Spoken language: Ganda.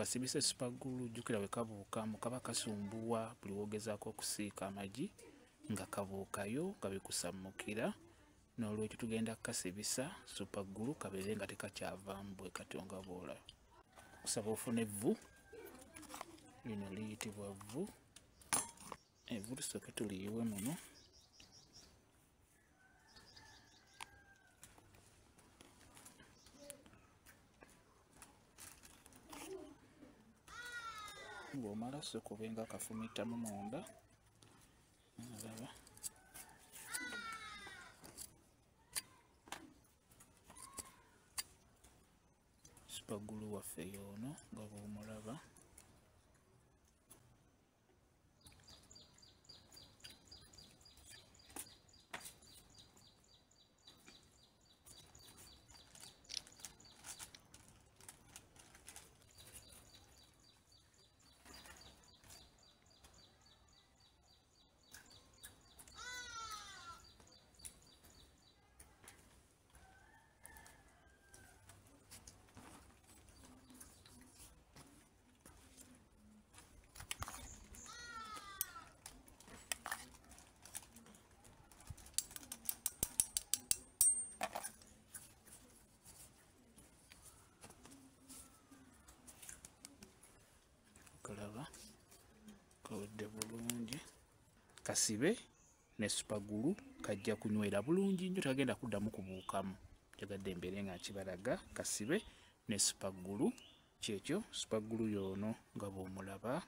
kasibise supagulu jukira we kabuukamu kaba kasumbuwa buli wogezaako okusiika amagi nga kabuukayo nga bikusammukira. N'olwekyo tugenda kukasibisa supagulu kabeere nga tekakyavaamu bwe katyo nga bw'olaba. Kusaba ofune evvu, lino liyitibwa vvu. Evvu tusooke tuliyiwe muno. Bw'omala sooka obenga kafumitamu munda. Olaba supagulu waffe y'ono nga bw'omulaba. Kalaba kawedde bulungi. Kasibe ne supagulu kajja kunywera bulungi nnyo, tagagenda kuddamu kubuukamu. Njagadde embeere nga nkibalaga. Kasibe ne supagulu kyekyo, supagulu y'ono nga bw'omulaba.